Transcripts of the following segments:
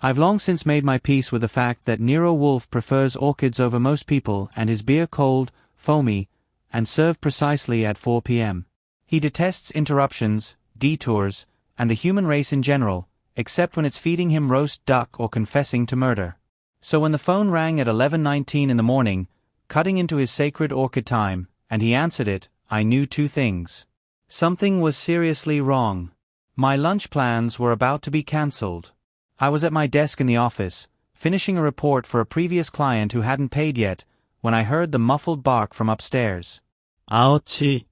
I've long since made my peace with the fact that Nero Wolfe prefers orchids over most people and his beer cold, foamy, and served precisely at 4 p.m. He detests interruptions, detours, and the human race in general, except when it's feeding him roast duck or confessing to murder. So when the phone rang at 11:19 in the morning, cutting into his sacred orchid time, and he answered it, I knew two things. Something was seriously wrong. My lunch plans were about to be cancelled. I was at my desk in the office, finishing a report for a previous client who hadn't paid yet, when I heard the muffled bark from upstairs. Archie,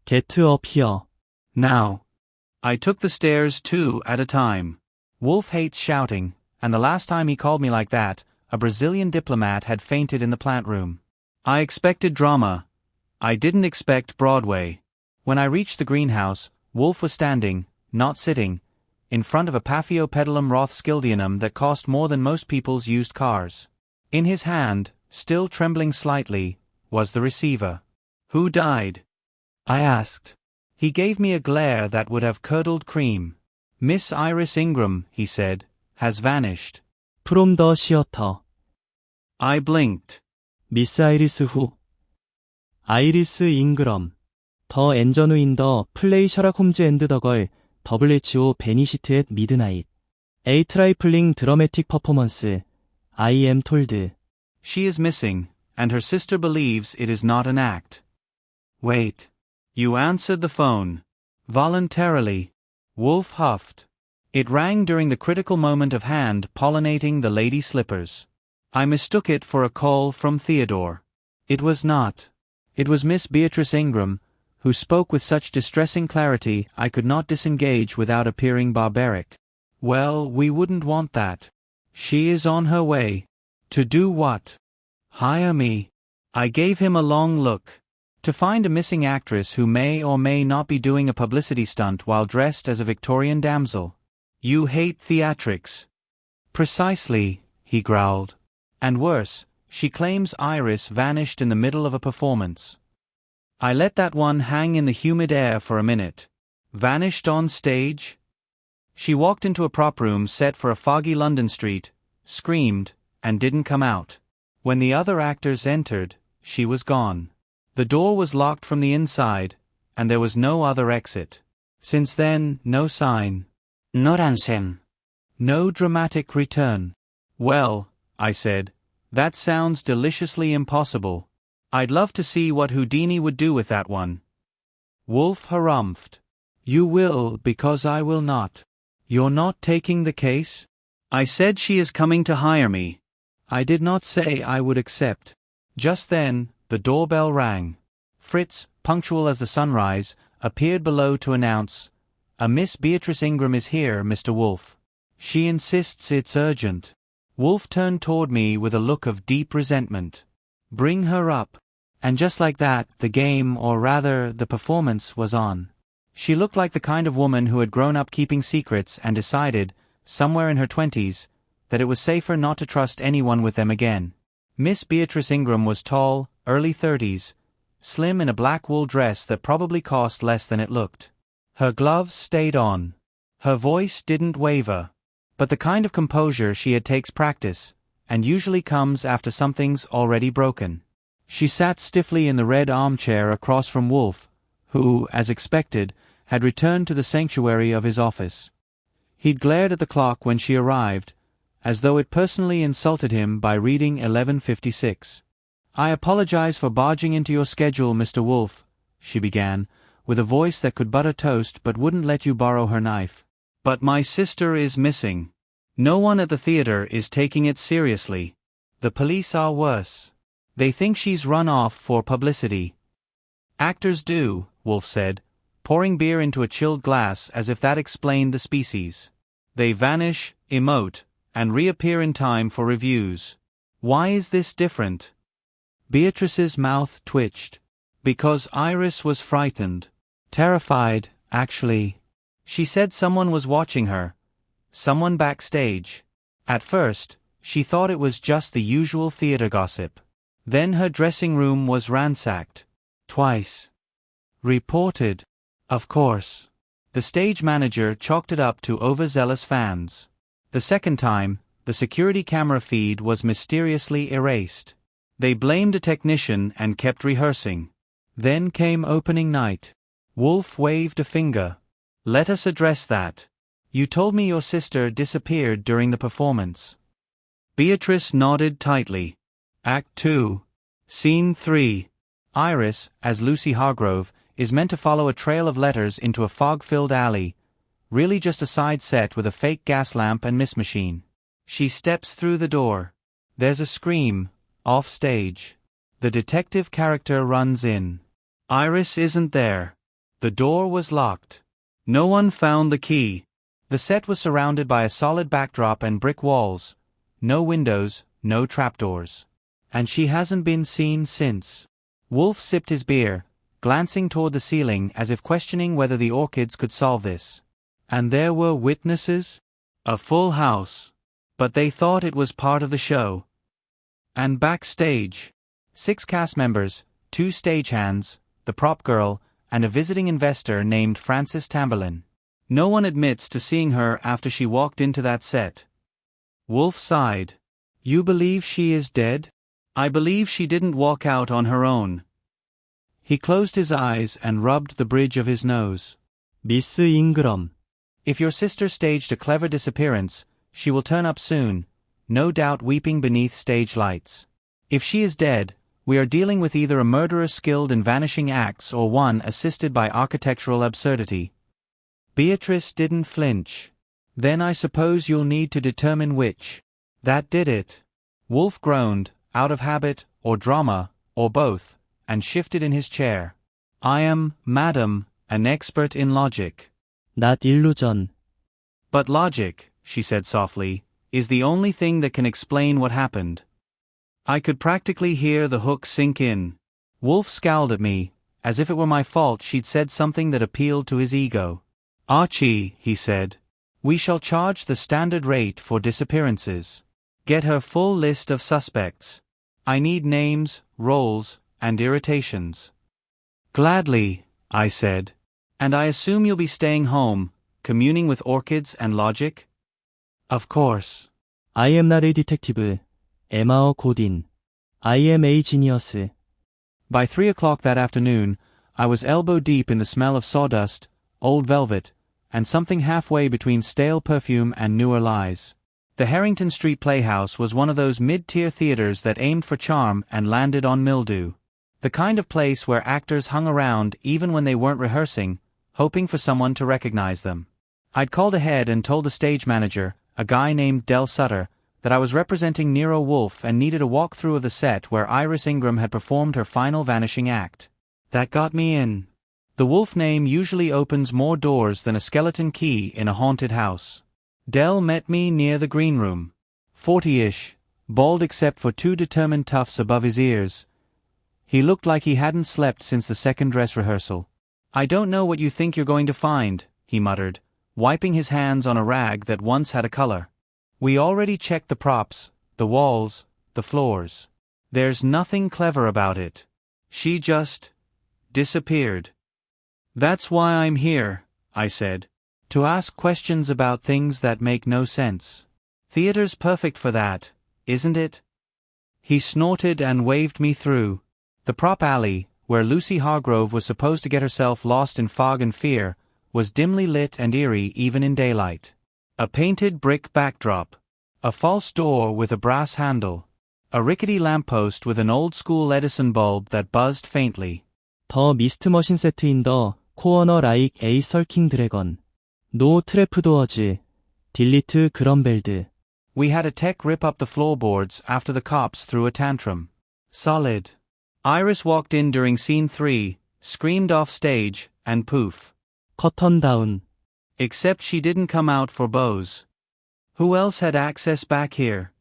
get up here. Now. I took the stairs 2 at a time. Wolfe hates shouting, and the last time he called me like that, a Brazilian diplomat had fainted in the plant room. I expected drama. I didn't expect Broadway. When I reached the greenhouse, Wolfe was standing, not sitting, in front of a Paphiopedilum Rothschildianum that cost more than most people's used cars. In his hand, still trembling slightly, was the receiver. Who died? I asked. He gave me a glare that would have curdled cream. Miss Iris Ingram, he said, has vanished. From the theater. I blinked. Miss Iris who? Iris Ingram. 더 엔저누 인 더 플레이 셔락 홈즈 앤드 더 걸 WHO 베니시트 앳 미드나잇. A trifling dramatic performance. I am told. She is missing, and her sister believes it is not an act. Wait. You answered the phone. Voluntarily. Wolfe huffed. It rang during the critical moment of hand pollinating the lady slippers. I mistook it for a call from Theodore. It was not. It was Miss Beatrice Ingram, who spoke with such distressing clarity I could not disengage without appearing barbaric. Well, we wouldn't want that. She is on her way. To do what? Hire me. I gave him a long look. To find a missing actress who may or may not be doing a publicity stunt while dressed as a Victorian damsel. You hate theatrics. Precisely, he growled. And worse, she claims Iris vanished in the middle of a performance. I let that one hang in the humid air for a minute. Vanished on stage? She walked into a prop room set for a foggy London street, screamed, and didn't come out. When the other actors entered, she was gone. The door was locked from the inside, and there was no other exit. Since then, no sign. No ransom. No dramatic return. Well, I said, that sounds deliciously impossible. I'd love to see what Houdini would do with that one. Wolfe harumphed. You will, because I will not. You're not taking the case? I said she is coming to hire me. I did not say I would accept. Just then, the doorbell rang. Fritz, punctual as the sunrise, appeared below to announce, "A Miss Beatrice Ingram is here, Mr. Wolfe. She insists it's urgent." Wolfe turned toward me with a look of deep resentment. Bring her up. And just like that, the game, or rather, the performance, was on. She looked like the kind of woman who had grown up keeping secrets and decided, somewhere in her 20s, that it was safer not to trust anyone with them again. Miss Beatrice Ingram was tall, early 30s, slim in a black wool dress that probably cost less than it looked. Her gloves stayed on. Her voice didn't waver. But the kind of composure she had takes practice, and usually comes after something's already broken. She sat stiffly in the red armchair across from Wolfe, who, as expected, had returned to the sanctuary of his office. He'd glared at the clock when she arrived, as though it personally insulted him by reading 11:56. "I apologize for barging into your schedule, Mr. Wolfe," she began, with a voice that could butter toast but wouldn't let you borrow her knife. "But my sister is missing. No one at the theater is taking it seriously. The police are worse. They think she's run off for publicity." "Actors do," Wolfe said, pouring beer into a chilled glass as if that explained the species. "They vanish, emote, and reappear in time for reviews. Why is this different?" Beatrice's mouth twitched. "Because Iris was frightened. Terrified, actually. She said someone was watching her. Someone backstage. At first, she thought it was just the usual theater gossip. Then her dressing room was ransacked. Twice. Reported. Of course. The stage manager chalked it up to overzealous fans. The second time, the security camera feed was mysteriously erased. They blamed a technician and kept rehearsing. Then came opening night. Wolfe waved a finger. Let us address that. You told me your sister disappeared during the performance. Beatrice nodded tightly. Act 2. Scene 3. Iris, as Lucy Hargrove, is meant to follow a trail of letters into a fog-filled alley, really just a side set with a fake gas lamp and mist machine. She steps through the door. There's a scream, off stage. The detective character runs in. Iris isn't there. The door was locked. No one found the key. The set was surrounded by a solid backdrop and brick walls. No windows, no trapdoors. And she hasn't been seen since. Wolfe sipped his beer, glancing toward the ceiling as if questioning whether the orchids could solve this. And there were witnesses? A full house. But they thought it was part of the show. And backstage, 6 cast members, 2 stagehands, the prop girl, and a visiting investor named Frances Tamberlin. No one admits to seeing her after she walked into that set. Wolfe sighed. You believe she is dead? I believe she didn't walk out on her own. He closed his eyes and rubbed the bridge of his nose. 미스 잉그럼. If your sister staged a clever disappearance, she will turn up soon, no doubt weeping beneath stage lights. If she is dead, we are dealing with either a murderer skilled in vanishing acts or one assisted by architectural absurdity. Beatrice didn't flinch. Then I suppose you'll need to determine which. That did it. Wolfe groaned, out of habit, or drama, or both, and shifted in his chair. I am, madam, an expert in logic. Not illusion. But logic, she said softly, is the only thing that can explain what happened. I could practically hear the hook sink in. Wolfe scowled at me, as if it were my fault she'd said something that appealed to his ego. Archie, he said, we shall charge the standard rate for disappearances. Get her full list of suspects. I need names, roles, and irritations. Gladly, I said. And I assume you'll be staying home, communing with orchids and logic? Of course. I am not a detective. Emma Godin. I am a genius. By 3 o'clock that afternoon, I was elbow deep in the smell of sawdust, old velvet, and something halfway between stale perfume and newer lies. The Harrington Street Playhouse was one of those mid-tier theaters that aimed for charm and landed on mildew. The kind of place where actors hung around even when they weren't rehearsing, hoping for someone to recognize them. I'd called ahead and told the stage manager, a guy named Del Sutter, that I was representing Nero Wolfe and needed a walkthrough of the set where Iris Ingram had performed her final vanishing act. That got me in. The Wolfe name usually opens more doors than a skeleton key in a haunted house. Del met me near the green room. 40-ish, bald except for 2 determined tufts above his ears. He looked like he hadn't slept since the second dress rehearsal. I don't know what you think you're going to find, he muttered, wiping his hands on a rag that once had a color. We already checked the props, the walls, the floors. There's nothing clever about it. She just disappeared. That's why I'm here, I said. To ask questions about things that make no sense. Theater's perfect for that, isn't it? He snorted and waved me through. The prop alley, where Lucy Hargrove was supposed to get herself lost in fog and fear, was dimly lit and eerie even in daylight. A painted brick backdrop. A false door with a brass handle. A rickety lamppost with an old-school Edison bulb that buzzed faintly. 더 미스트 머신 세트 더 코어너 라이크 에이 썰킹 드래건. 노 트래프 도어즈. 딜리트 그럼벨드. We had a tech rip up the floorboards after the cops threw a tantrum. Solid. Iris walked in during scene 3, screamed off stage, and poof. 커튼 다운. Except she didn't come out for Bose. Who else had access back here?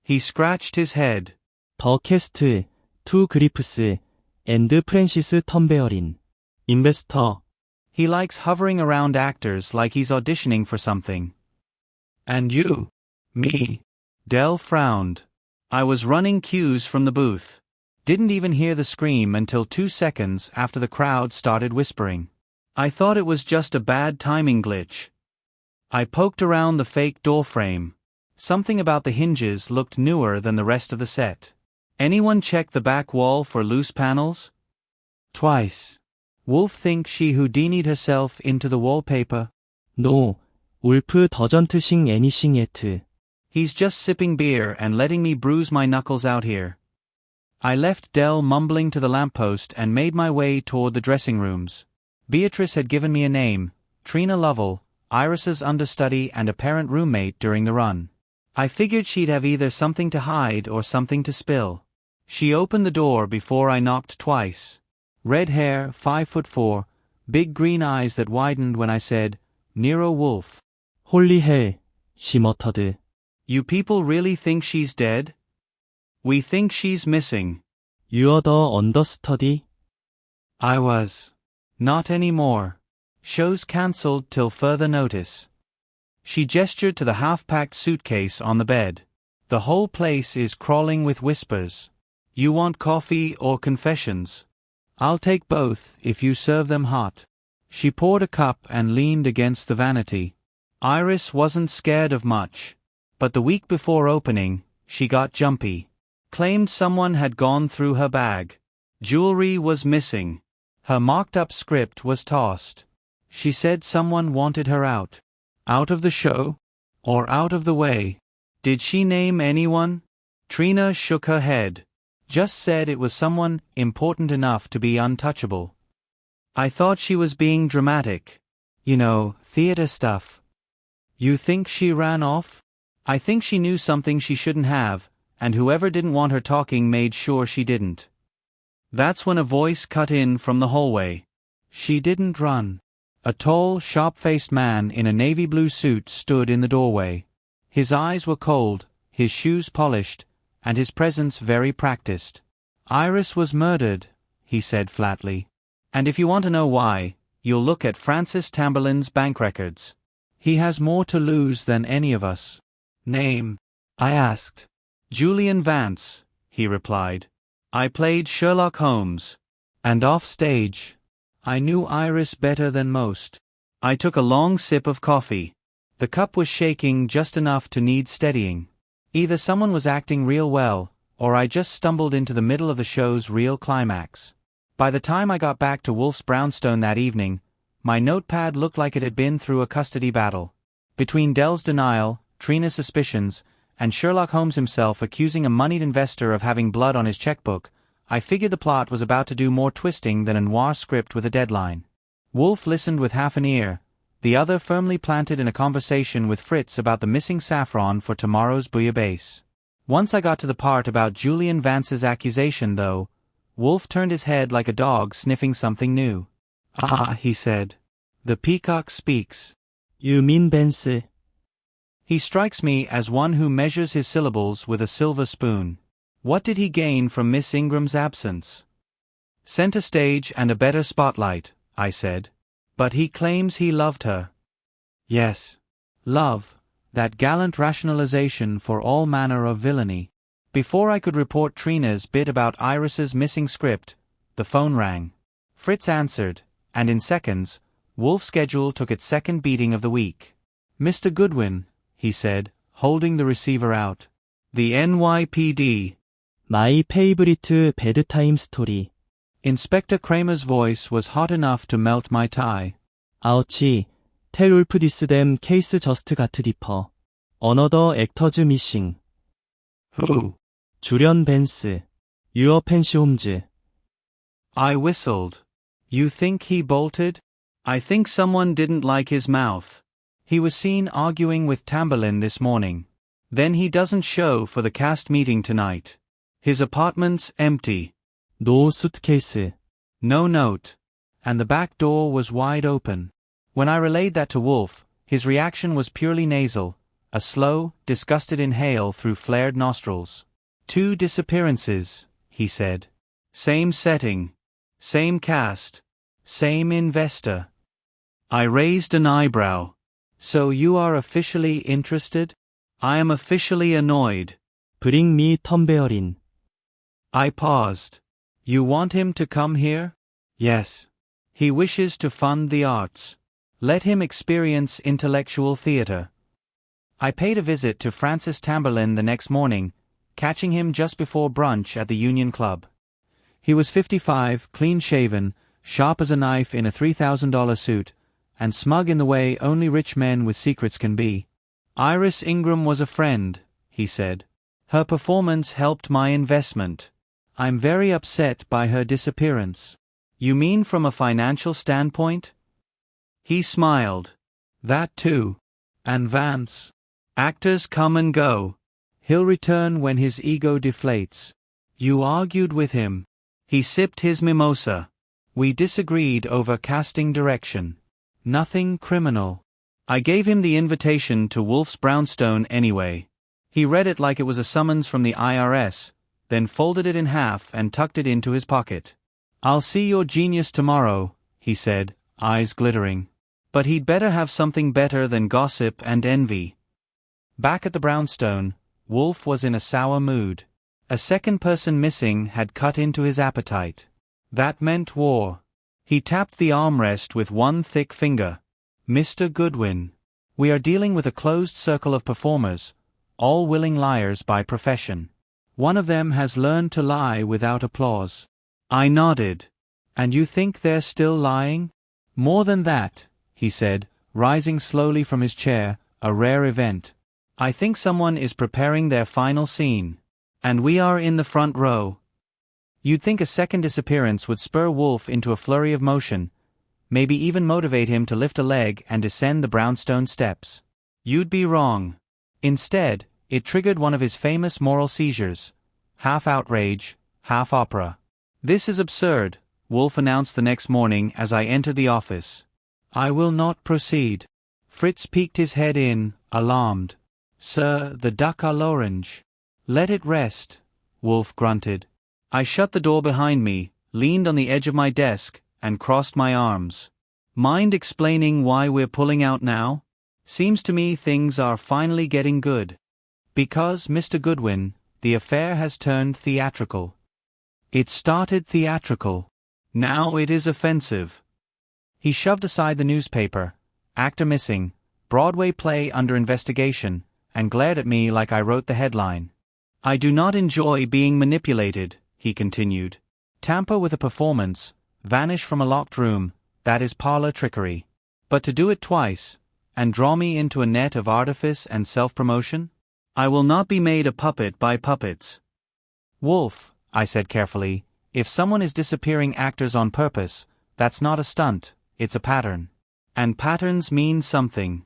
He scratched his head. 더 캐스트, 투 그리프스, 앤드 프랜시스 텀베어린. 인베스터. He likes hovering around actors like he's auditioning for something. And you? Me? Del frowned. I was running cues from the booth. Didn't even hear the scream until 2 seconds after the crowd started whispering. I thought it was just a bad timing glitch. I poked around the fake doorframe. Something about the hinges looked newer than the rest of the set. Anyone check the back wall for loose panels? Twice. Wolfe think she Houdini'd herself into the wallpaper? No, 울프 더전트싱 애니싱 예트. He's just sipping beer and letting me bruise my knuckles out here. I left Dell mumbling to the lamppost and made my way toward the dressing rooms. Beatrice had given me a name, Trina Lovell, Iris's understudy and apparent roommate during the run. I figured she'd have either something to hide or something to spill. She opened the door before I knocked twice. Red hair, 5'4", big green eyes that widened when I said, Nero Wolfe. 홀리 헬, she muttered. You people really think she's dead? We think she's missing. You're the understudy? I was. Not anymore. Show's cancelled till further notice. She gestured to the half-packed suitcase on the bed. The whole place is crawling with whispers. You want coffee or confessions? I'll take both if you serve them hot. She poured a cup and leaned against the vanity. Iris wasn't scared of much. But the week before opening, she got jumpy. Claimed someone had gone through her bag. Jewelry was missing. Her marked-up script was tossed. She said someone wanted her out. Out of the show? Or out of the way? Did she name anyone? Trina shook her head. Just said it was someone important enough to be untouchable. I thought she was being dramatic. You know, theater stuff. You think she ran off? I think she knew something she shouldn't have, and whoever didn't want her talking made sure she didn't. That's when a voice cut in from the hallway. She didn't run. A tall, sharp-faced man in a navy blue suit stood in the doorway. His eyes were cold, his shoes polished, and his presence very practiced. Iris was murdered, he said flatly. And if you want to know why, you'll look at Francis Tamberlin's bank records. He has more to lose than any of us. Name? I asked. Julian Vance, he replied. I played Sherlock Holmes. And off stage, I knew Iris better than most. I took a long sip of coffee. The cup was shaking just enough to need steadying. Either someone was acting real well, or I just stumbled into the middle of the show's real climax. By the time I got back to Wolfe's brownstone that evening, my notepad looked like it had been through a custody battle. Between Dell's denial, Trina's suspicions, and Sherlock Holmes himself accusing a moneyed investor of having blood on his checkbook, I figured the plot was about to do more twisting than a noir script with a deadline. Wolfe listened with half an ear, the other firmly planted in a conversation with Fritz about the missing saffron for tomorrow's bouillabaisse. Once I got to the part about Julian Vance's accusation, though, Wolfe turned his head like a dog sniffing something new. Ah, he said. The peacock speaks. You mean Vance? He strikes me as one who measures his syllables with a silver spoon. What did he gain from Miss Ingram's absence? Center stage and a better spotlight, I said. But he claims he loved her. Yes. Love, that gallant rationalization for all manner of villainy. Before I could report Trina's bit about Iris's missing script, the phone rang. Fritz answered, and in seconds, Wolfe's schedule took its second beating of the week. Mr. Goodwin, he said, holding the receiver out. The NYPD. My favorite bedtime story. Inspector Kramer's voice was hot enough to melt my tie. Archie, tell Wolfe this them case just got deeper. Another actor's missing. Who? 주련 Vance. Your Fancy Holmes. I whistled. You think he bolted? I think someone didn't like his mouth. He was seen arguing with Tamberlin this morning. Then he doesn't show for the cast meeting tonight. His apartment's empty. No suitcase. No note. And the back door was wide open. When I relayed that to Wolfe, his reaction was purely nasal, a slow, disgusted inhale through flared nostrils. 2 disappearances, he said. Same setting. Same cast. Same investor. I raised an eyebrow. So you are officially interested? I am officially annoyed. Bring me Tumberin. I paused. You want him to come here? Yes. He wishes to fund the arts. Let him experience intellectual theater. I paid a visit to Francis Tamberlin the next morning, catching him just before brunch at the Union Club. He was 55, clean-shaven, sharp as a knife in a $3,000 suit, and smug in the way only rich men with secrets can be. "Iris Ingram was a friend," he said. "Her performance helped my investment. I'm very upset by her disappearance." "You mean from a financial standpoint?" He smiled. "That too. And Vance. Actors come and go. He'll return when his ego deflates." "You argued with him." He sipped his mimosa. "We disagreed over casting direction. Nothing criminal. I gave him the invitation to Wolfe's brownstone anyway. He read it like it was a summons from the IRS, then folded it in half and tucked it into his pocket. "I'll see your genius tomorrow," he said, eyes glittering. But he'd better have something better than gossip and envy. Back at the brownstone, Wolfe was in a sour mood. A second person missing had cut into his appetite. That meant war. He tapped the armrest with one thick finger. "Mr. Goodwin, we are dealing with a closed circle of performers, all willing liars by profession. One of them has learned to lie without applause." I nodded. "And you think they're still lying?" "More than that," he said, rising slowly from his chair, a rare event. "I think someone is preparing their final scene. And we are in the front row." You'd think a second disappearance would spur Wolfe into a flurry of motion, maybe even motivate him to lift a leg and descend the brownstone steps. You'd be wrong. Instead, it triggered one of his famous moral seizures. Half outrage, half opera. "This is absurd," Wolfe announced the next morning as I entered the office. "I will not proceed." Fritz peeked his head in, alarmed. "Sir, the duck à l'orange." "Let it rest," Wolfe grunted. I shut the door behind me, leaned on the edge of my desk, and crossed my arms. "Mind explaining why we're pulling out now? Seems to me things are finally getting good." "Because, Mr. Goodwin, the affair has turned theatrical." "It started theatrical. Now it is offensive." He shoved aside the newspaper. "Actor missing, Broadway play under investigation," and glared at me like I wrote the headline. "I do not enjoy being manipulated," he continued. "Tamper with a performance, vanish from a locked room, that is parlor trickery. But to do it twice, and draw me into a net of artifice and self-promotion? I will not be made a puppet by puppets." "Wolfe," I said carefully, "if someone is disappearing actors on purpose, that's not a stunt, it's a pattern. And patterns mean something."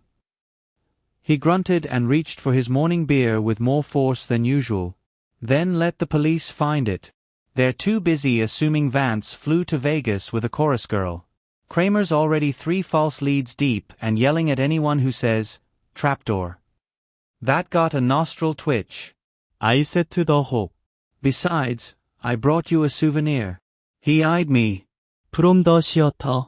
He grunted and reached for his morning beer with more force than usual. "Then let the police find it. They're too busy assuming Vance flew to Vegas with a chorus girl. Kramer's already 3 false leads deep and yelling at anyone who says, 'Trapdoor.'" That got a nostril twitch. I said to the hope. "Besides, I brought you a souvenir." He eyed me. "From the theater."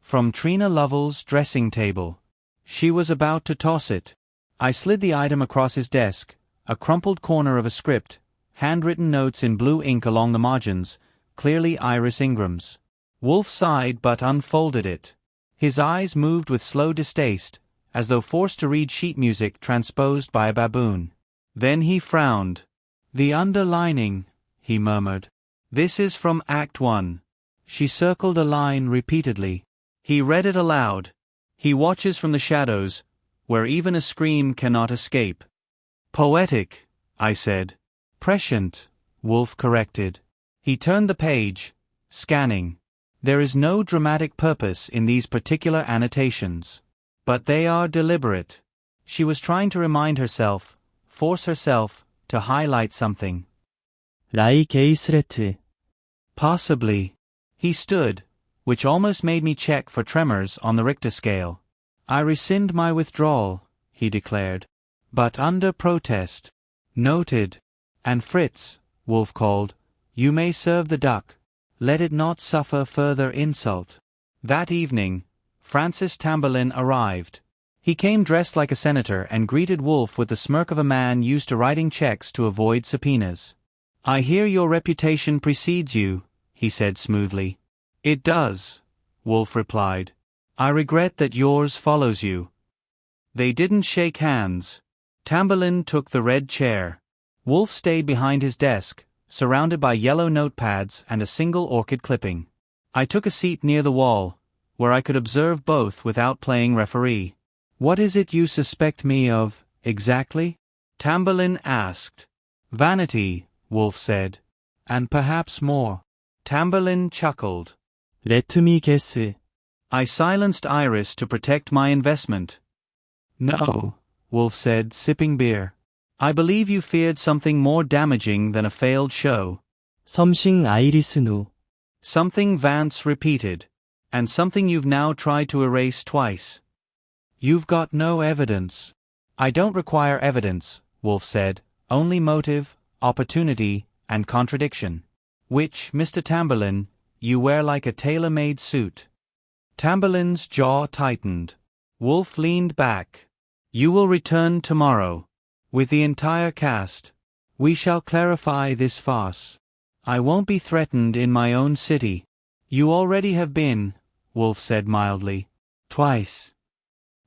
"From Trina Lovell's dressing table." She was about to toss it. I slid the item across his desk, a crumpled corner of a script, handwritten notes in blue ink along the margins, clearly Iris Ingram's. Wolfe sighed but unfolded it. His eyes moved with slow distaste, as though forced to read sheet music transposed by a baboon. Then he frowned. "The underlining," he murmured. "This is from Act 1. She circled a line repeatedly. He read it aloud. He watches from the shadows, where even a scream cannot escape. "Poetic," I said. "Prescient," Wolfe corrected. He turned the page, scanning. "There is no dramatic purpose in these particular annotations. But they are deliberate." She was trying to remind herself, force herself, to highlight something. "라이 게이스레트." "Possibly." He stood, which almost made me check for tremors on the Richter scale. "I rescind my withdrawal," he declared. "But under protest." "Noted." "And Fritz," Wolfe called, "you may serve the duck. Let it not suffer further insult." That evening, Francis Tamberlin arrived. He came dressed like a senator and greeted Wolfe with the smirk of a man used to writing checks to avoid subpoenas. "I hear your reputation precedes you," he said smoothly. "It does," Wolfe replied. "I regret that yours follows you." They didn't shake hands. Tamburlaine took the red chair. Wolfe stayed behind his desk, surrounded by yellow notepads and a single orchid clipping. I took a seat near the wall, where I could observe both without playing referee. "What is it you suspect me of, exactly?" Tamburlaine asked. "Vanity," Wolfe said. "And perhaps more." Tamburlaine chuckled. Let me guess. I silenced Iris to protect my investment. "No," Wolfe said, sipping beer. "I believe you feared something more damaging than a failed show." 섬싱 아이리스 누. Something Vance repeated. And something you've now tried to erase twice. "You've got no evidence." "I don't require evidence," Wolfe said, "only motive, opportunity, and contradiction. Which, Mr. Tamburlaine, you wear like a tailor-made suit." Tamburlaine's jaw tightened. Wolfe leaned back. "You will return tomorrow. With the entire cast. We shall clarify this farce. I won't be threatened in my own city." "You already have been," Wolfe said mildly. "Twice."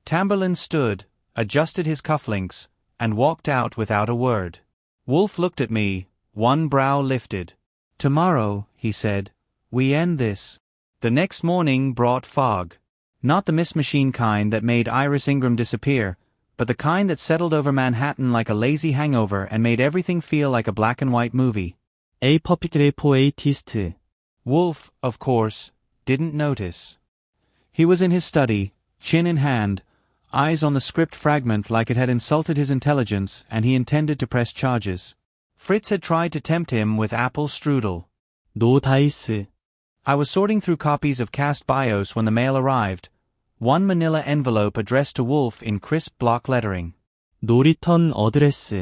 Tamburlaine stood, adjusted his cufflinks, and walked out without a word. Wolfe looked at me, one brow lifted. "Tomorrow," he said, "we end this." The next morning brought fog. Not the mist machine kind that made Iris Ingram disappear, but the kind that settled over Manhattan like a lazy hangover and made everything feel like a black and white movie. A perfect for a tist. Wolfe, of course, didn't notice. He was in his study, chin in hand, eyes on the script fragment like it had insulted his intelligence and he intended to press charges. Fritz had tried to tempt him with apple strudel. No dice. I was sorting through copies of cast bios when the mail arrived, one manila envelope addressed to Wolfe in crisp block lettering. No return address.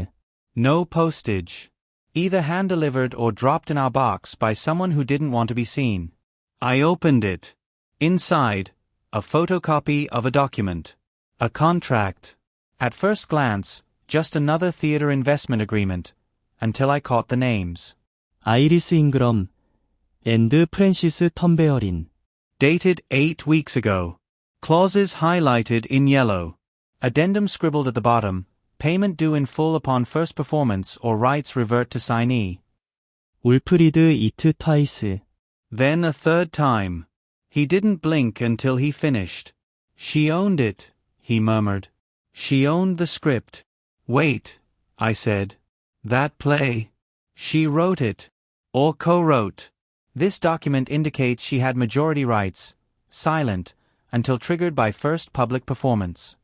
No postage. Either hand-delivered or dropped in our box by someone who didn't want to be seen. I opened it. Inside, a photocopy of a document. A contract. At first glance, just another theater investment agreement, until I caught the names. Iris Ingram and Francis Tumberin. Dated 8 weeks ago. Clauses highlighted in yellow. Addendum scribbled at the bottom. Payment due in full upon first performance or rights revert to signee. Ulfried it twice. Then a third time. He didn't blink until he finished. "She owned it," he murmured. "She owned the script." "Wait," I said. "That play? She wrote it. Or co-wrote. This document indicates she had majority rights, silent, until triggered by first public performance."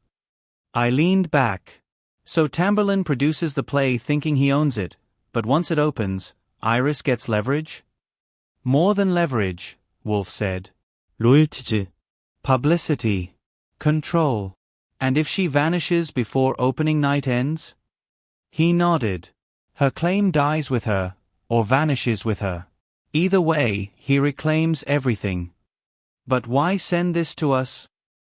I leaned back. So Tamburlaine produces the play thinking he owns it, but once it opens, Iris gets leverage? "More than leverage," Wolfe said. Royalties. "Publicity. Control. And if she vanishes before opening night ends?" He nodded. "Her claim dies with her, or vanishes with her. Either way, he reclaims everything." "But why send this to us?"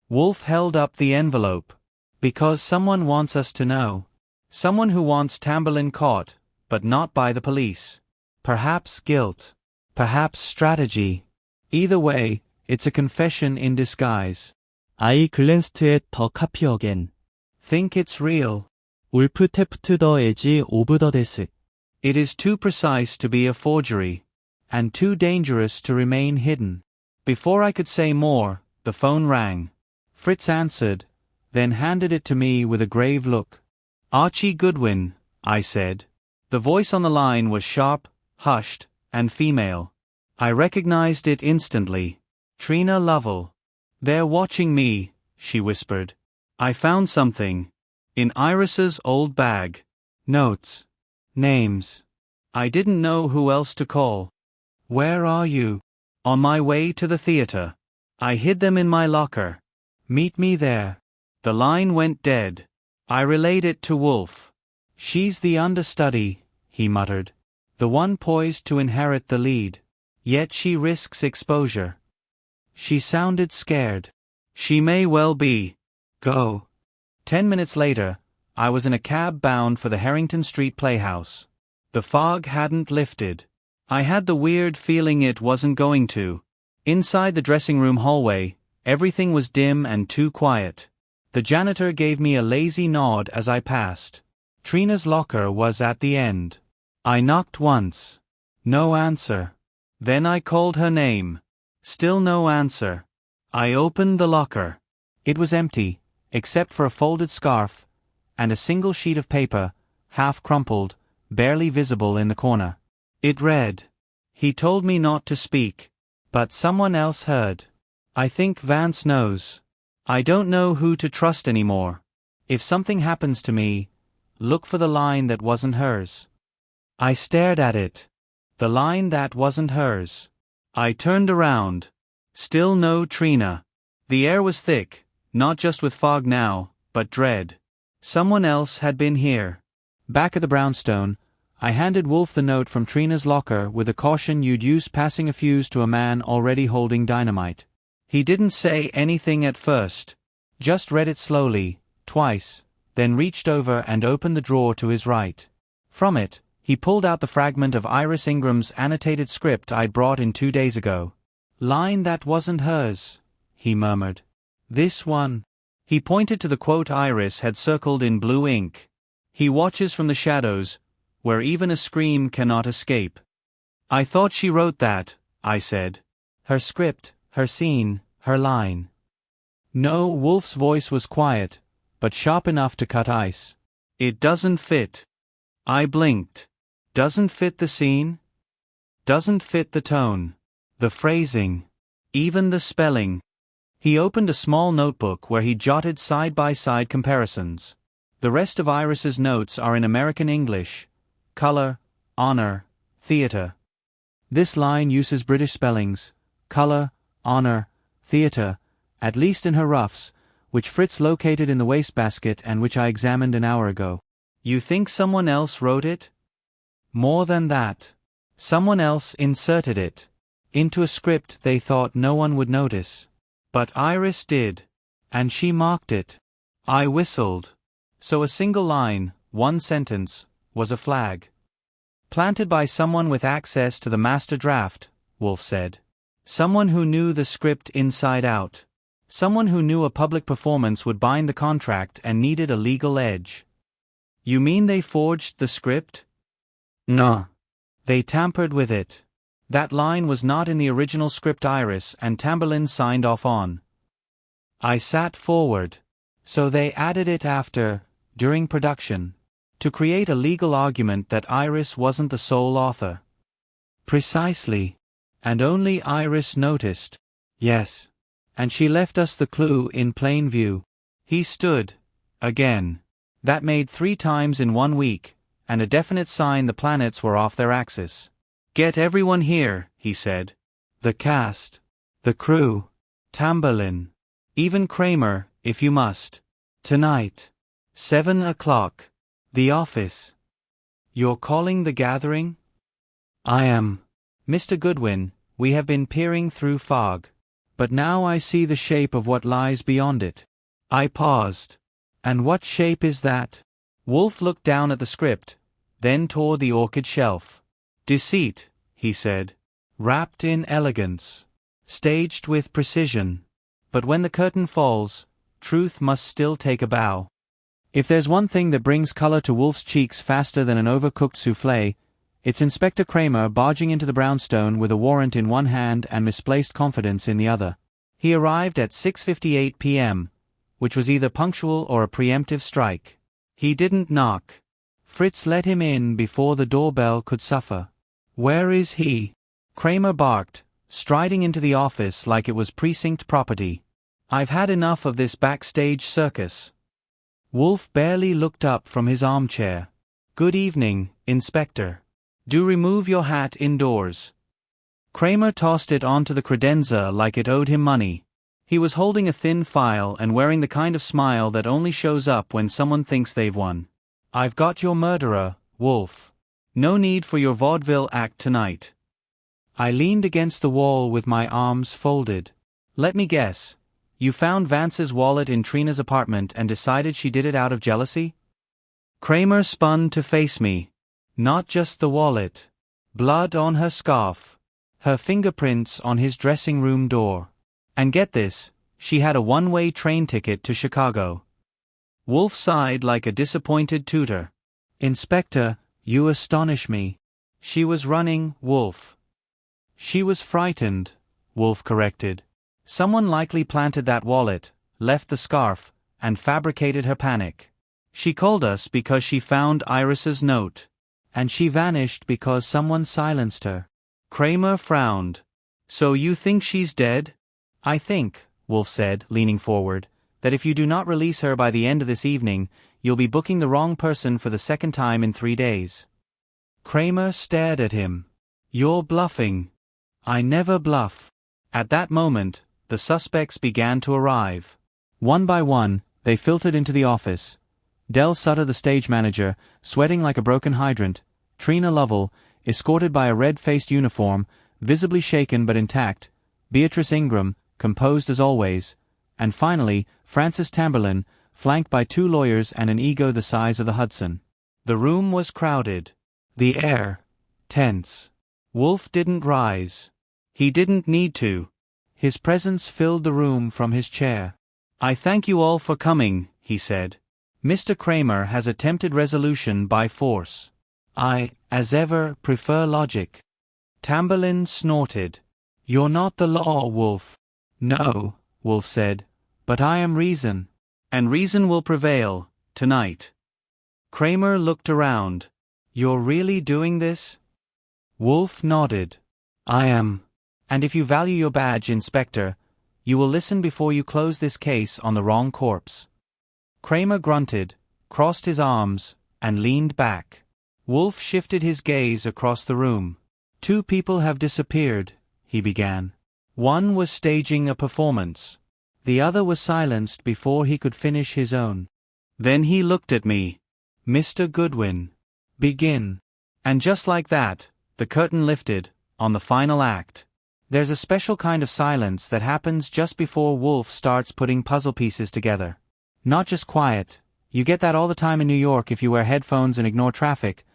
Wolfe held up the envelope. "Because someone wants us to know. Someone who wants Tamburlaine caught, but not by the police. Perhaps guilt. Perhaps strategy. Either way, it's a confession in disguise." I glanced at the copy again. "Think it's real?" Wolfe tapped the edge of the desk. "It is too precise to be a forgery, and too dangerous to remain hidden." Before I could say more, the phone rang. Fritz answered, then handed it to me with a grave look. "Archie Goodwin," I said. The voice on the line was sharp, hushed, and female. I recognized it instantly. Trina Lovell. "They're watching me," she whispered. "I found something. In Iris's old bag. Notes. Names. I didn't know who else to call." "Where are you?" "On my way to the theater. I hid them in my locker. Meet me there." The line went dead. I relayed it to Wolfe. "She's the understudy," he muttered. "The one poised to inherit the lead. Yet she risks exposure." She sounded scared. "She may well be. Go." 10 minutes later, I was in a cab bound for the Harrington Street Playhouse. The fog hadn't lifted. I had the weird feeling it wasn't going to. Inside the dressing room hallway, everything was dim and too quiet. The janitor gave me a lazy nod as I passed. Trina's locker was at the end. I knocked once. No answer. Then I called her name. Still no answer. I opened the locker. It was empty, except for a folded scarf and a single sheet of paper, half crumpled, barely visible in the corner. It read, "He told me not to speak, but someone else heard. I think Vance knows. I don't know who to trust anymore. If something happens to me, look for the line that wasn't hers." I stared at it. The line that wasn't hers. I turned around. Still no Trina. The air was thick, not just with fog now, but dread. Someone else had been here. Back at the brownstone, I handed Wolfe the note from Trina's locker with the caution you'd use passing a fuse to a man already holding dynamite. He didn't say anything at first. Just read it slowly, twice, then reached over and opened the drawer to his right. From it, he pulled out the fragment of Iris Ingram's annotated script I'd brought in 2 days ago. "Line that wasn't hers," he murmured. "This one." He pointed to the quote Iris had circled in blue ink. "He watches from the shadows, where even a scream cannot escape." "I thought she wrote that," I said. "Her script, her scene, her line." No, Wolfe's voice was quiet, but sharp enough to cut ice. "It doesn't fit." I blinked. "Doesn't fit the scene?" "Doesn't fit the tone. The phrasing. Even the spelling." He opened a small notebook where he jotted side-by-side comparisons. The rest of Iris's notes are in American English. Color, honor, theater. This line uses British spellings. Color, honor, theater, at least in her roughs, which Fritz located in the wastebasket and which I examined an hour ago. "You think someone else wrote it?" "More than that. Someone else inserted it into a script they thought no one would notice. But Iris did. And she marked it." I whistled. So a single line, one sentence, was a flag. "Planted by someone with access to the master draft," Wolfe said. "Someone who knew the script inside out. Someone who knew a public performance would bind the contract and needed a legal edge." "You mean they forged the script?" "No. They tampered with it. That line was not in the original script Iris and Tamberlin signed off on." I sat forward. "So they added it after, during production, to create a legal argument that Iris wasn't the sole author." "Precisely. And only Iris noticed." "Yes. And she left us the clue in plain view." He stood. Again. "That made 3 times in 1 week, and a definite sign the planets were off their axis." "Get everyone here," he said. "The cast. The crew. Tamberlin. Even Kramer, if you must. Tonight. 7 o'clock. The office." "You're calling the gathering?" "I am. Mr. Goodwin, we have been peering through fog. But now I see the shape of what lies beyond it." I paused. "And what shape is that?" Wolfe looked down at the script, then toward the orchid shelf. "Deceit," he said. "Wrapped in elegance. Staged with precision. But when the curtain falls, truth must still take a bow." If there's one thing that brings color to Wolfe's cheeks faster than an overcooked soufflé, it's Inspector Kramer barging into the brownstone with a warrant in one hand and misplaced confidence in the other. He arrived at 6:58 p.m., which was either punctual or a preemptive strike. He didn't knock. Fritz let him in before the doorbell could suffer. "Where is he?" Kramer barked, striding into the office like it was precinct property. "I've had enough of this backstage circus." Wolfe barely looked up from his armchair. "Good evening, Inspector. Do remove your hat indoors." Kramer tossed it onto the credenza like it owed him money. He was holding a thin file and wearing the kind of smile that only shows up when someone thinks they've won. "I've got your murderer, Wolfe. No need for your vaudeville act tonight." I leaned against the wall with my arms folded. "Let me guess. You found Vance's wallet in Trina's apartment and decided she did it out of jealousy?" Kramer spun to face me. "Not just the wallet. Blood on her scarf. Her fingerprints on his dressing room door. And get this, She had a one-way train ticket to Chicago. Wolfe sighed like a disappointed tutor. Inspector, you astonish me. She was running, Wolfe. She was frightened, Wolfe corrected. Someone likely planted that wallet, left the scarf, and fabricated her panic. She called us because she found Iris's note. And she vanished because someone silenced her. Kramer frowned. So you think she's dead? I think, Wolfe said, leaning forward, that if you do not release her by the end of this evening, you'll be booking the wrong person for the second time in 3 days. Kramer stared at him. You're bluffing. I never bluff. At that moment, the suspects began to arrive. One by one, they filtered into the office. Del Sutter, the stage manager, sweating like a broken hydrant. Trina Lovell, escorted by a red-faced uniform, visibly shaken but intact. Beatrice Ingram, composed as always. And finally, Francis Tamberlin, flanked by 2 lawyers and an ego the size of the Hudson. The room was crowded. The air, tense. Wolfe didn't rise. He didn't need to. His presence filled the room from his chair. I thank you all for coming, he said. Mr. Kramer has attempted resolution by force. I, as ever, prefer logic. Tamberlin snorted. You're not the law, Wolfe. No, Wolfe said, but I am reason. And reason will prevail, tonight. Kramer looked around. You're really doing this? Wolfe nodded. I am. And if you value your badge, Inspector, you will listen before you close this case on the wrong corpse. Kramer grunted, crossed his arms, and leaned back. Wolfe shifted his gaze across the room. 2 people have disappeared, he began. One was staging a performance. The other was silenced before he could finish his own. Then he looked at me. Mr. Goodwin. Begin. And just like that, the curtain lifted, on the final act. There's a special kind of silence that happens just before Wolfe starts putting puzzle pieces together. Not just quiet. You get that all the time in New York if you wear headphones and ignore traffic,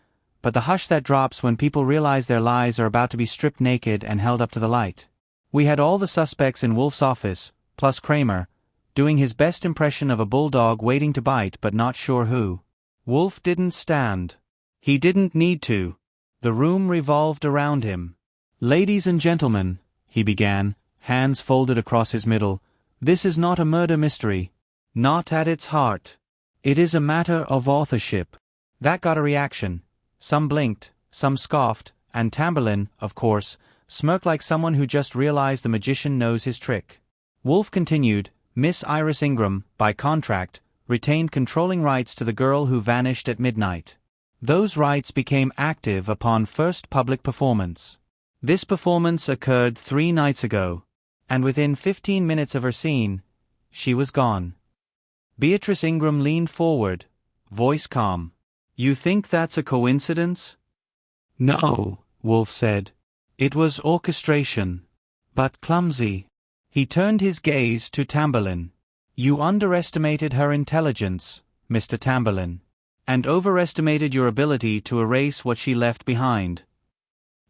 but the hush that drops when people realize their lives are about to be stripped naked and held up to the light. We had all the suspects in Wolfe's office, plus Kramer, doing his best impression of a bulldog waiting to bite but not sure who. Wolfe didn't stand. He didn't need to. The room revolved around him. Ladies and gentlemen, he began, hands folded across his middle, this is not a murder mystery. Not at its heart. It is a matter of authorship. That got a reaction. Some blinked, some scoffed, and Tamberlin, of course, smirked like someone who just realized the magician knows his trick. Wolfe continued, Miss Iris Ingram, by contract, retained controlling rights to the girl who vanished at midnight. Those rights became active upon first public performance. This performance occurred 3 nights ago, and within 15 minutes of her scene, she was gone. Beatrice Ingram leaned forward, voice calm. You think that's a coincidence? No, Wolfe said. It was orchestration. But clumsy. He turned his gaze to Tamberlin. You underestimated her intelligence, Mr. Tamberlin, and overestimated your ability to erase what she left behind.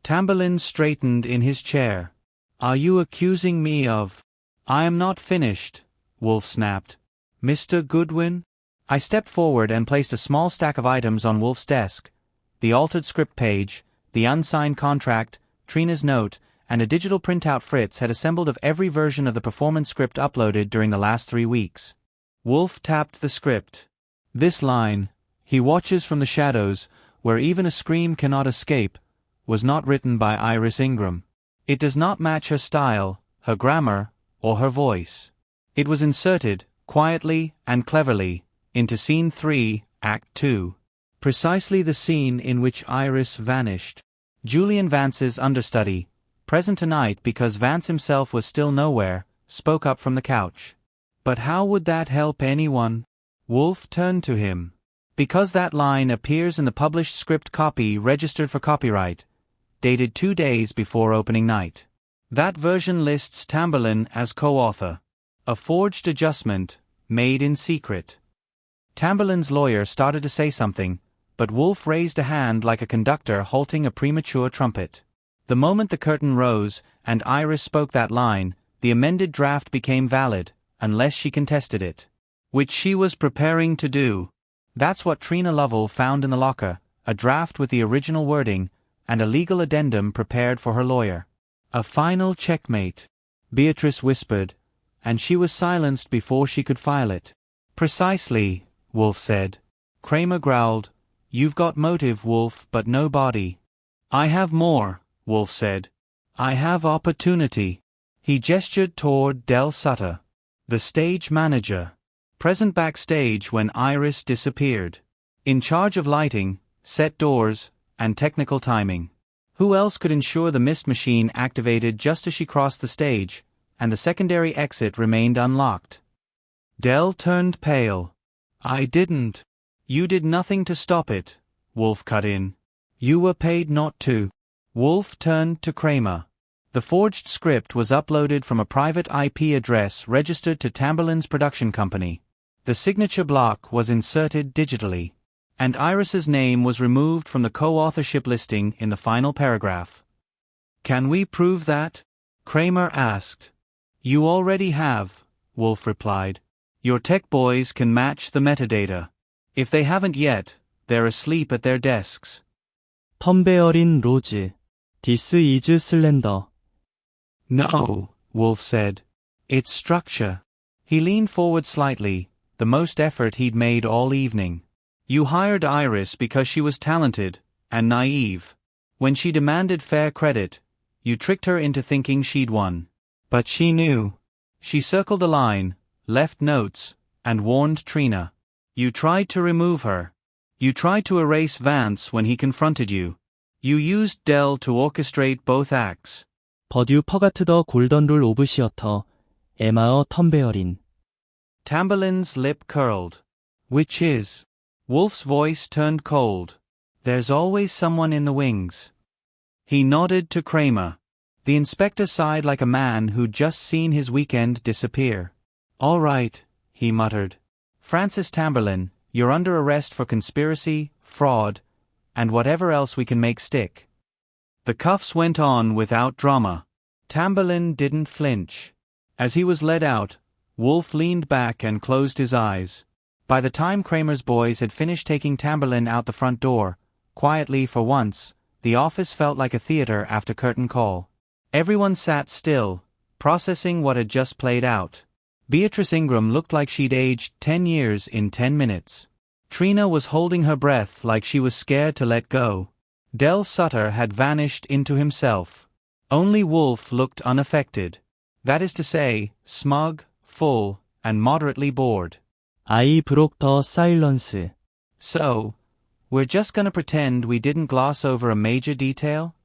Tamberlin straightened in his chair. Are you accusing me of... I am not finished, Wolfe snapped. Mr. Goodwin? I stepped forward and placed a small stack of items on Wolfe's desk. The altered script page, the unsigned contract, Trina's note, and a digital printout Fritz had assembled of every version of the performance script uploaded during the last 3 weeks. Wolfe tapped the script. This line, he watches from the shadows, where even a scream cannot escape, was not written by Iris Ingram. It does not match her style, her grammar, or her voice. It was inserted, quietly and cleverly, into Scene 3, Act 2. Precisely the scene in which Iris vanished. Julian Vance's understudy, present tonight because Vance himself was still nowhere, spoke up from the couch. But how would that help anyone? Wolfe turned to him. Because that line appears in the published script copy registered for copyright, dated 2 days before opening night. That version lists Tamberlin as co-author. A forged adjustment, made in secret. Tamberlin's lawyer started to say something, but Wolfe raised a hand like a conductor halting a premature trumpet. The moment the curtain rose, and Iris spoke that line, the amended draft became valid, unless she contested it. Which she was preparing to do. That's what Trina Lovell found in the locker, a draft with the original wording, and a legal addendum prepared for her lawyer. A final checkmate, Beatrice whispered, and she was silenced before she could file it. Precisely, Wolfe said. Kramer growled, You've got motive, Wolfe, but no body. I have more, Wolfe said. I have opportunity. He gestured toward Del Sutter, the stage manager, present backstage when Iris disappeared. In charge of lighting, set doors, and technical timing. Who else could ensure the mist machine activated just as she crossed the stage, and the secondary exit remained unlocked? Del turned pale. I didn't. You did nothing to stop it, Wolfe cut in. You were paid not to. Wolfe turned to Kramer. The forged script was uploaded from a private IP address registered to Tamberlin's production company. The signature block was inserted digitally, and Iris's name was removed from the co-authorship listing in the final paragraph. Can we prove that? Kramer asked. You already have, Wolfe replied. Your tech boys can match the metadata. If they haven't yet, they're asleep at their desks. 텀베어린 로즈. This is slender. No, Wolfe said. It's structure. He leaned forward slightly, the most effort he'd made all evening. You hired Iris because she was talented and naive. When she demanded fair credit, you tricked her into thinking she'd won. But she knew. She circled the line, left notes, and warned Trina. You tried to remove her. You tried to erase Vance when he confronted you. You used Del to orchestrate both acts. But you forgot the golden rule of theater. 에마어 텀베어린. Tamberlin's lip curled. Which is? Wolfe's voice turned cold. There's always someone in the wings. He nodded to Kramer. The inspector sighed like a man who'd just seen his weekend disappear. All right, he muttered. Francis Tamberlin, you're under arrest for conspiracy, fraud, and whatever else we can make stick. The cuffs went on without drama. Tamberlin didn't flinch. As he was led out, Wolfe leaned back and closed his eyes. By the time Kramer's boys had finished taking Tamberlin out the front door, quietly for once, the office felt like a theater after curtain call. Everyone sat still, processing what had just played out. Beatrice Ingram looked like she'd aged 10 years in 10 minutes. Trina was holding her breath like she was scared to let go. Del Sutter had vanished into himself. Only Wolfe looked unaffected. That is to say, smug, full, and moderately bored. I broke the silence. So, we're just gonna pretend we didn't gloss over a major detail?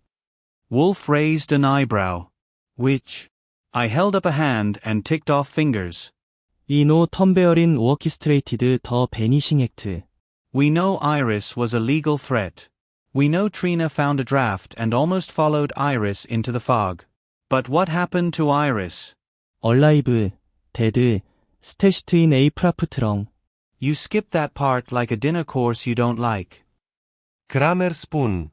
Wolfe raised an eyebrow. Which? I held up a hand and ticked off fingers. We know 텀베어린 orchestrated the vanishing act. We know Iris was a legal threat. We know Trina found a draft and almost followed Iris into the fog. But what happened to Iris? Alive, dead, stashed in a prop trunk. You skipped that part like a dinner course you don't like. Kramer spoon.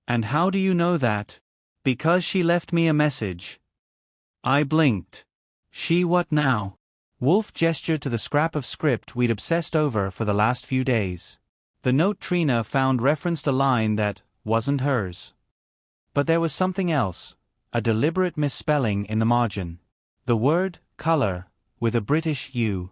And how do you know that? Because she left me a message. I blinked. She what now? Wolfe gestured to the scrap of script we'd obsessed over for the last few days. The note Trina found referenced a line that wasn't hers. But there was something else, a deliberate misspelling in the margin. The word, color, with a British U.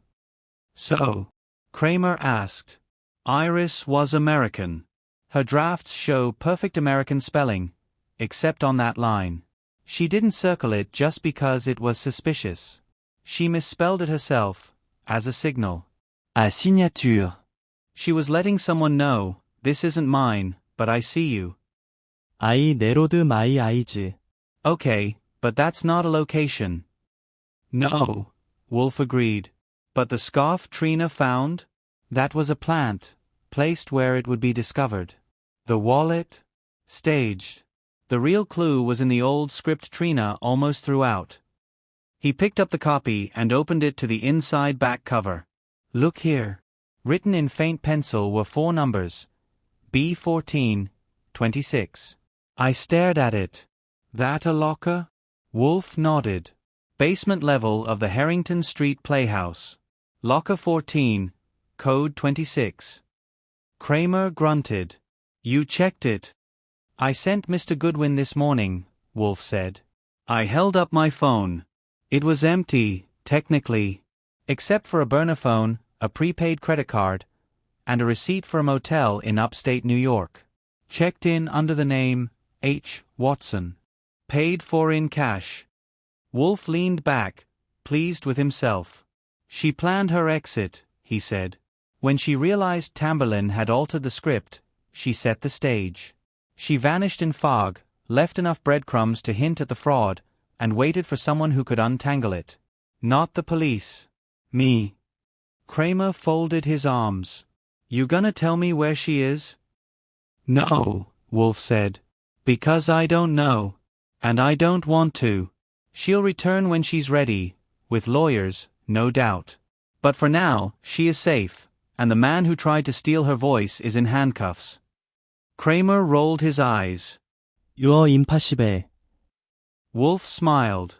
So, Kramer asked. Iris was American. Her drafts show perfect American spelling, except on that line. She didn't circle it just because it was suspicious. She misspelled it herself, as a signal. A signature. She was letting someone know, this isn't mine, but I see you. I narrowed my eyes. Okay, but that's not a location. No, Wolfe agreed. But the scarf Trina found? That was a plant, placed where it would be discovered. The wallet? Staged. The real clue was in the old script Trina almost threw out. He picked up the copy and opened it to the inside back cover. Look here. Written in faint pencil were 4 numbers. B14, 26. I stared at it. That a locker? Wolfe nodded. Basement level of the Harrington Street Playhouse. Locker 14, code 26. Kramer grunted. You checked it. I sent Mr. Goodwin this morning, Wolfe said. I held up my phone. It was empty, technically. Except for a burner phone, a prepaid credit card, and a receipt for a motel in upstate New York. Checked in under the name H. Watson. Paid for in cash. Wolfe leaned back, pleased with himself. She planned her exit, he said. When she realized Tamberlin had altered the script, she set the stage. She vanished in fog, left enough breadcrumbs to hint at the fraud, and waited for someone who could untangle it. Not the police. Me. Kramer folded his arms. You gonna tell me where she is? No, Wolfe said. Because I don't know. And I don't want to. She'll return when she's ready, with lawyers, no doubt. But for now, she is safe, and the man who tried to steal her voice is in handcuffs. Kramer rolled his eyes. You're impossible. Wolfe smiled.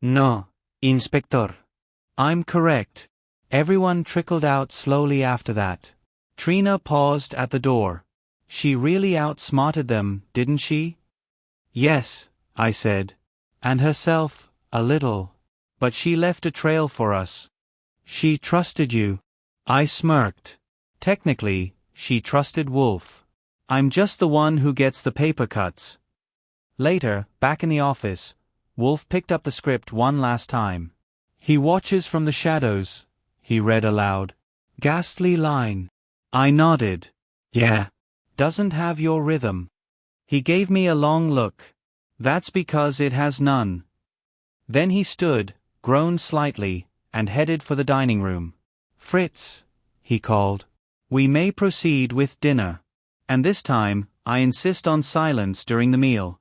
No, Inspector. I'm correct. Everyone trickled out slowly after that. Trina paused at the door. She really outsmarted them, didn't she? Yes, I said. And herself, a little. But she left a trail for us. She trusted you. I smirked. Technically, she trusted Wolfe. I'm just the one who gets the paper cuts. Later, back in the office, Wolfe picked up the script one last time. He watches from the shadows, he read aloud. Ghastly line. I nodded. Yeah. Doesn't have your rhythm. He gave me a long look. That's because it has none. Then he stood, groaned slightly, and headed for the dining room. Fritz, he called. We may proceed with dinner. And this time, I insist on silence during the meal.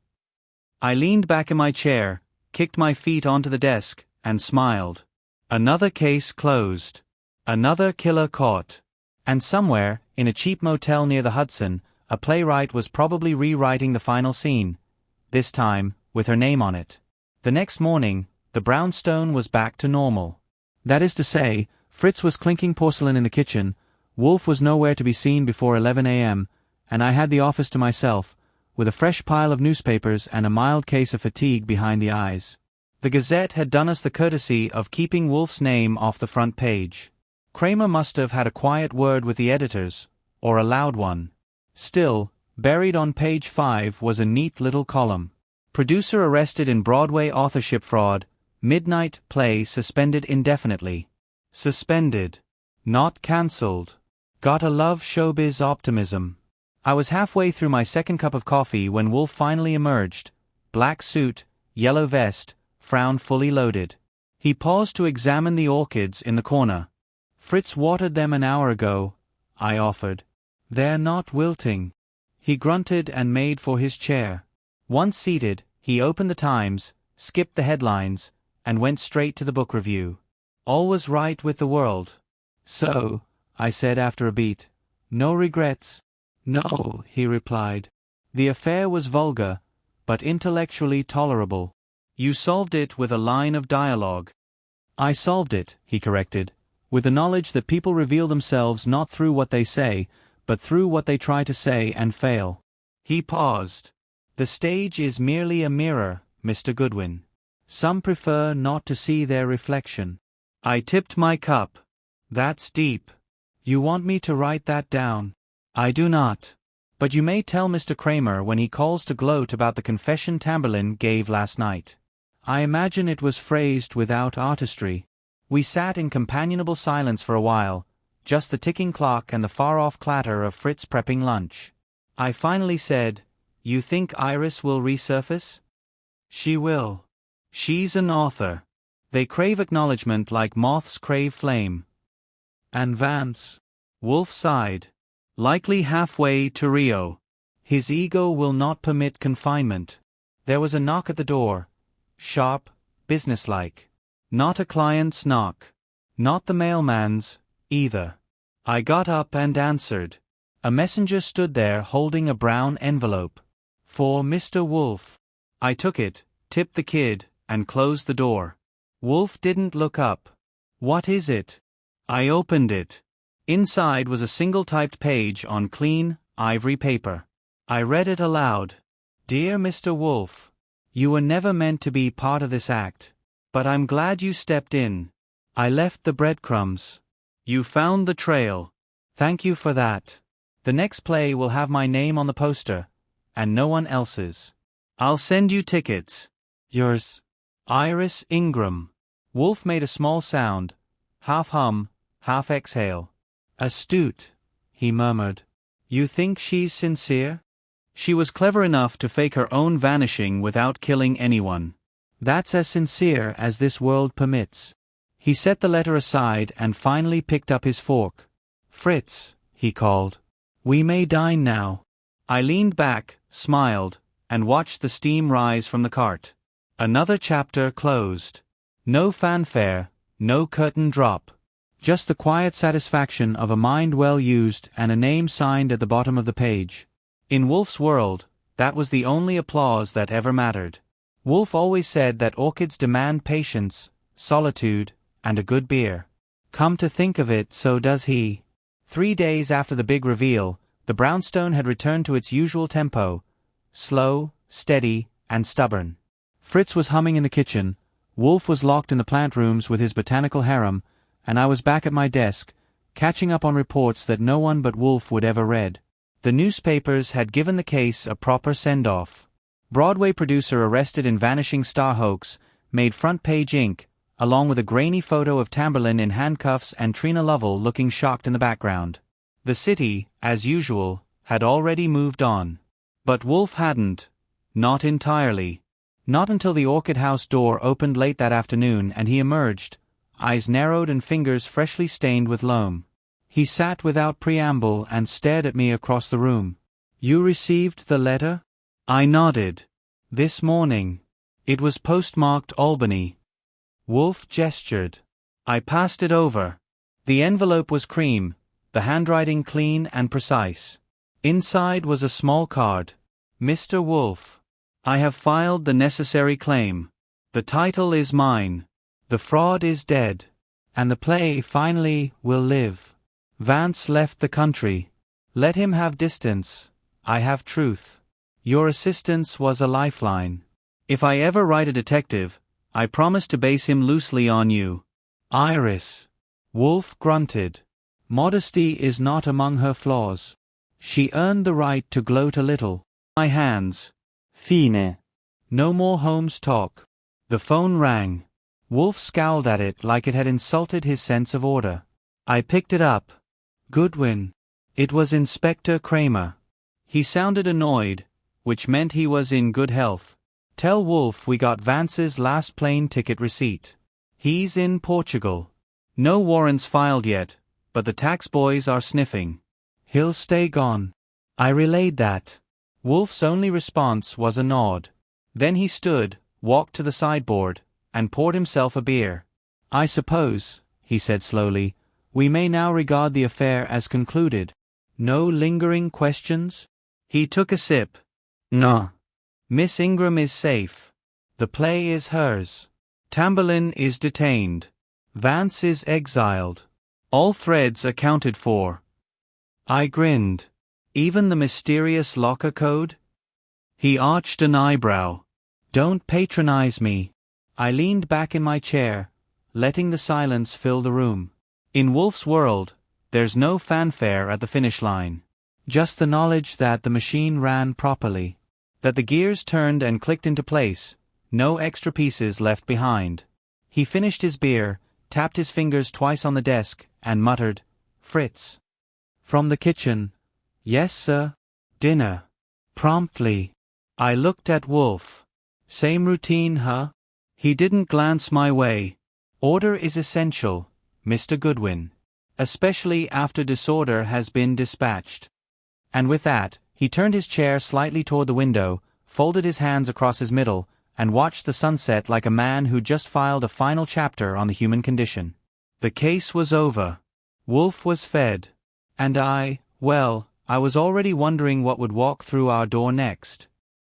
I leaned back in my chair, kicked my feet onto the desk, and smiled. Another case closed. Another killer caught. And somewhere, in a cheap motel near the Hudson, a playwright was probably rewriting the final scene, this time, with her name on it. The next morning, the brownstone was back to normal. That is to say, Fritz was clinking porcelain in the kitchen, Wolfe was nowhere to be seen before 11 a.m., and I had the office to myself, with a fresh pile of newspapers and a mild case of fatigue behind the eyes. The Gazette had done us the courtesy of keeping Wolfe's name off the front page. Kramer must have had a quiet word with the editors, or a loud one. Still, buried on page 5 was a neat little column. Producer arrested in Broadway authorship fraud, midnight play suspended indefinitely. Suspended. Not cancelled. Gotta love showbiz optimism. I was halfway through my second cup of coffee when Wolfe finally emerged. Black suit, yellow vest, frown fully loaded. He paused to examine the orchids in the corner. Fritz watered them an hour ago, I offered. They're not wilting. He grunted and made for his chair. Once seated, he opened the Times, skipped the headlines, and went straight to the book review. All was right with the world. So, I said after a beat, no regrets? No, he replied. The affair was vulgar, but intellectually tolerable. You solved it with a line of dialogue. I solved it, he corrected, with the knowledge that people reveal themselves not through what they say, but through what they try to say and fail. He paused. The stage is merely a mirror, Mr. Goodwin. Some prefer not to see their reflection. I tipped my cup. That's deep. You want me to write that down? I do not. But you may tell Mr. Kramer when he calls to gloat about the confession Tamberlin gave last night. I imagine it was phrased without artistry. We sat in companionable silence for a while, just the ticking clock and the far-off clatter of Fritz prepping lunch. I finally said, You think Iris will resurface? She will. She's an author. They crave acknowledgement like moths crave flame. And Vance? Wolfe sighed. Likely halfway to Rio. His ego will not permit confinement. There was a knock at the door. Sharp, businesslike. Not a client's knock. Not the mailman's, either. I got up and answered. A messenger stood there holding a brown envelope. For Mr. Wolfe. I took it, tipped the kid, and closed the door. Wolfe didn't look up. What is it? I opened it. Inside was a single-typed page on clean, ivory paper. I read it aloud. Dear Mr. Wolfe, you were never meant to be part of this act, but I'm glad you stepped in. I left the breadcrumbs. You found the trail. Thank you for that. The next play will have my name on the poster, and no one else's. I'll send you tickets. Yours, Iris Ingram. Wolfe made a small sound, half hum, half exhale. Astute, he murmured. You think she's sincere? She was clever enough to fake her own vanishing without killing anyone. That's as sincere as this world permits. He set the letter aside and finally picked up his fork. Fritz, he called. We may dine now. I leaned back, smiled, and watched the steam rise from the cart. Another chapter closed. No fanfare, no curtain drop. Just the quiet satisfaction of a mind well used and a name signed at the bottom of the page. In Wolfe's world, that was the only applause that ever mattered. Wolfe always said that orchids demand patience, solitude, and a good beer. Come to think of it, so does he. 3 days after the big reveal, the brownstone had returned to its usual tempo, slow, steady, and stubborn. Fritz was humming in the kitchen, Wolfe was locked in the plant rooms with his botanical harem, and I was back at my desk, catching up on reports that no one but Wolfe would ever read. The newspapers had given the case a proper send-off. Broadway producer arrested in vanishing star hoax made front-page ink, along with a grainy photo of Tamberlin in handcuffs and Trina Lovell looking shocked in the background. The city, as usual, had already moved on. But Wolfe hadn't. Not entirely. Not until the Orchid House door opened late that afternoon and he emerged, eyes narrowed and fingers freshly stained with loam. He sat without preamble and stared at me across the room. You received the letter? I nodded. This morning. It was postmarked Albany. Wolfe gestured. I passed it over. The envelope was cream, the handwriting clean and precise. Inside was a small card. Mr. Wolfe, I have filed the necessary claim. The title is mine. The fraud is dead. And the play finally will live. Vance left the country. Let him have distance. I have truth. Your assistance was a lifeline. If I ever write a detective, I promise to base him loosely on you. Iris. Wolfe grunted. Modesty is not among her flaws. She earned the right to gloat a little. My hands. Fine. No more Holmes talk. The phone rang. Wolfe scowled at it like it had insulted his sense of order. I picked it up. Goodwin. It was Inspector Kramer. He sounded annoyed, which meant he was in good health. Tell Wolfe we got Vance's last plane ticket receipt. He's in Portugal. No warrants filed yet, but the tax boys are sniffing. He'll stay gone. I relayed that. Wolfe's only response was a nod. Then he stood, walked to the sideboard, and poured himself a beer. I suppose, he said slowly, we may now regard the affair as concluded. No lingering questions? He took a sip. No. Miss Ingram is safe. The play is hers. Tamberlin is detained. Vance is exiled. All threads accounted for. I grinned. Even the mysterious locker code? He arched an eyebrow. Don't patronize me. I leaned back in my chair, letting the silence fill the room. In Wolfe's world, there's no fanfare at the finish line. Just the knowledge that the machine ran properly. That the gears turned and clicked into place, no extra pieces left behind. He finished his beer, tapped his fingers twice on the desk, and muttered, Fritz. From the kitchen. Yes, sir. Dinner. Promptly. I looked at Wolfe. Same routine, huh? He didn't glance my way. Order is essential, Mr. Goodwin. Especially after disorder has been dispatched. And with that, he turned his chair slightly toward the window, folded his hands across his middle, and watched the sunset like a man who just filed a final chapter on the human condition. The case was over. Wolfe was fed. And I was already wondering what would walk through our door next.